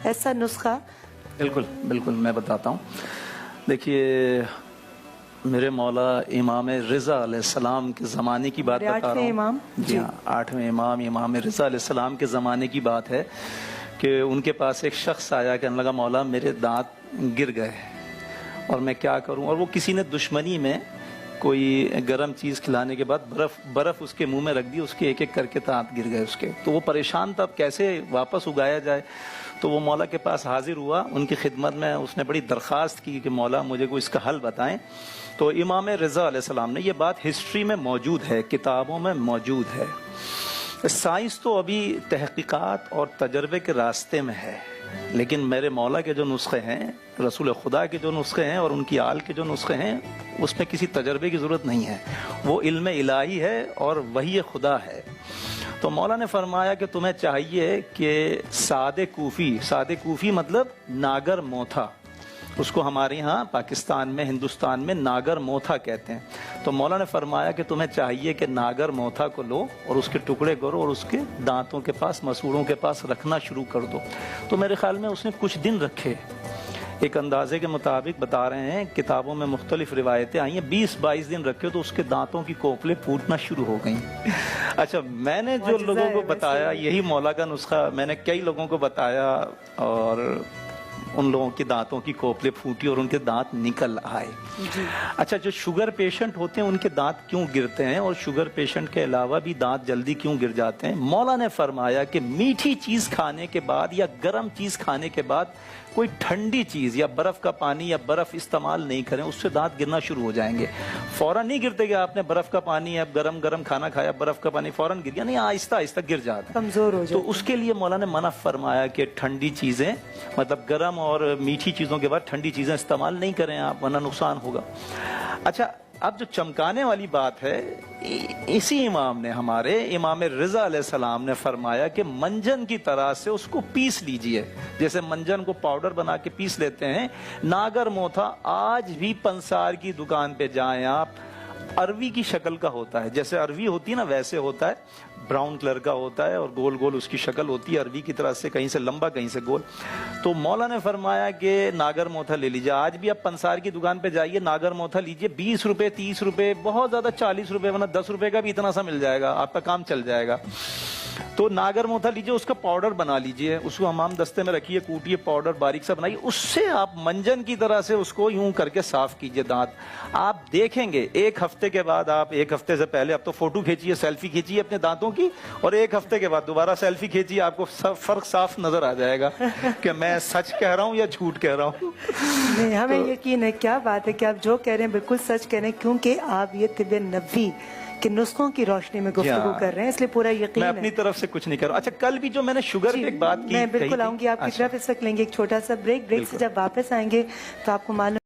ऐसा नुस्खा? बिल्कुल बिल्कुल, मैं बताता हूँ। देखिए, मेरे मौला इमाम रिज़ा अलैहिस्सलाम के ज़माने की बात बता रहा हूँ। जी हाँ, 8वें इमाम इमाम रिज़ा अलैहिस्सलाम के ज़माने की बात है कि उनके पास एक शख्स आया, कहने लगा मौला मेरे दांत गिर गए और मैं क्या करूं। और वो किसी ने दुश्मनी में कोई गर्म चीज़ खिलाने के बाद बर्फ़ उसके मुंह में रख दी, उसके एक एक करके दांत गिर गए उसके। तो वो परेशान था, अब कैसे वापस उगाया जाए। तो वो मौला के पास हाजिर हुआ, उनकी खिदमत में उसने बड़ी दरख्वास्त की कि मौला मुझे कोई इसका हल बताएं। तो इमाम रिज़ा अलैहिस्सलाम ने, ये बात हिस्ट्री में मौजूद है, किताबों में मौजूद है। साइंस तो अभी तहकीकात और तजर्बे के रास्ते में है, लेकिन मेरे मौला के जो नुस्खे हैं, रसूल खुदा के जो नुस्खे हैं और उनकी आल के जो नुस्खे हैं, उसमें किसी तजर्बे की ज़रूरत नहीं है। वो इल्म इलाही है और वही खुदा है। तो मौला ने फरमाया कि तुम्हें चाहिए कि सादे कूफी मतलब नागर मोथा, उसको हमारे यहाँ पाकिस्तान में, हिंदुस्तान में नागर मोथा कहते हैं। तो मौला ने फरमाया कि तुम्हें चाहिए कि नागर मोथा को लो और उसके टुकड़े करो और उसके दांतों के पास, मसूड़ों के पास रखना शुरू कर दो। तो मेरे ख्याल में उसने कुछ दिन रखे, एक अंदाजे के मुताबिक बता रहे हैं, किताबों में मुख्तलिफ रिवायतें आई हैं, 20-22 दिन रखे तो उसके दांतों की कोपलें फूटना शुरू हो गई। अच्छा, मैंने जो लोगों को बताया, यही मौला का नुस्खा मैंने कई लोगों को बताया और उन लोगों के दांतों की कोपले फूटी और उनके दांत निकल आए। अच्छा, जो शुगर पेशेंट होते हैं उनके दांत क्यों गिरते हैं और शुगर पेशेंट के अलावा भी दांत जल्दी क्यों गिर जाते हैं? मौला ने फरमाया कि मीठी चीज खाने के बाद या गर्म चीज खाने के बाद कोई ठंडी चीज या बर्फ का पानी या बर्फ इस्तेमाल नहीं करें, उससे दांत गिरना शुरू हो जाएंगे। फौरन नहीं गिरते कि आपने बर्फ का पानी या गरम खाना खाया, बर्फ का पानी फौरन गिर गया, नहीं, आहिस्ता आहिस्ता गिर जाता है, कमजोर हो जाता है। तो उसके लिए मौला ने मना फरमाया कि ठंडी चीजें, मतलब गर्म और मीठी चीजों के बाद ठंडी चीजें इस्तेमाल नहीं करें आप, वरना नुकसान होगा। अच्छा, अब जो चमकाने वाली बात है, इसी इमाम ने, हमारे इमाम रिज़ा अलैहिस्सलाम ने फरमाया कि मंजन की तरह से उसको पीस लीजिए, जैसे मंजन को पाउडर बना के पीस लेते हैं। नागर मोथा आज भी पंसार की दुकान पे जाएं आप, अरवी की शक्ल का होता है, जैसे अरवी होती है ना वैसे होता है, ब्राउन कलर का होता है और गोल गोल उसकी शक्ल होती है अरवी की तरह से, कहीं से लंबा कहीं से गोल। तो मौला ने फरमाया कि नागर मोथा ले लीजिए। आज भी आप पंसार की दुकान पे जाइए, नागर मोथा लीजिए, 20 रुपए 30 रुपए, बहुत ज्यादा 40 रुपए, वरना 10 रुपए का भी इतना सा मिल जाएगा, आपका काम चल जाएगा। तो नागर मोथा लीजिए, उसका पाउडर बना लीजिए, उसको हमाम दस्ते में रखिए, कूटिए, पाउडर बारीक सा बनाइए, उससे आप मंजन की तरह से उसको यूं करके साफ कीजिए दांत। आप देखेंगे एक हफ्ते के बाद, आप एक हफ्ते से पहले आप तो फोटो खींचिए, सेल्फी खींचिए अपने दांतों की, और एक हफ्ते के बाद दोबारा सेल्फी खींचिए, आपको फर्क साफ नजर आ जाएगा कि मैं सच कह रहा हूँ या झूठ कह रहा हूँ। नहीं, हमें यकीन है, क्या बात है कि आप जो कह रहे हैं बिल्कुल सच कह रहे हैं, क्योंकि आप ये तिब्बे नबी के नुस्खों की रोशनी में गुफ्तगू कर रहे हैं, इसलिए पूरा यकीन है। मैं अपनी तरफ से कुछ नहीं कर रहा। अच्छा, कल भी जो मैंने शुगर पे एक बात की, मैं बिल्कुल आऊंगी आपकी तरफ, इस वक्त लेंगे एक छोटा सा ब्रेक से जब वापस आएंगे तो आपको मालूम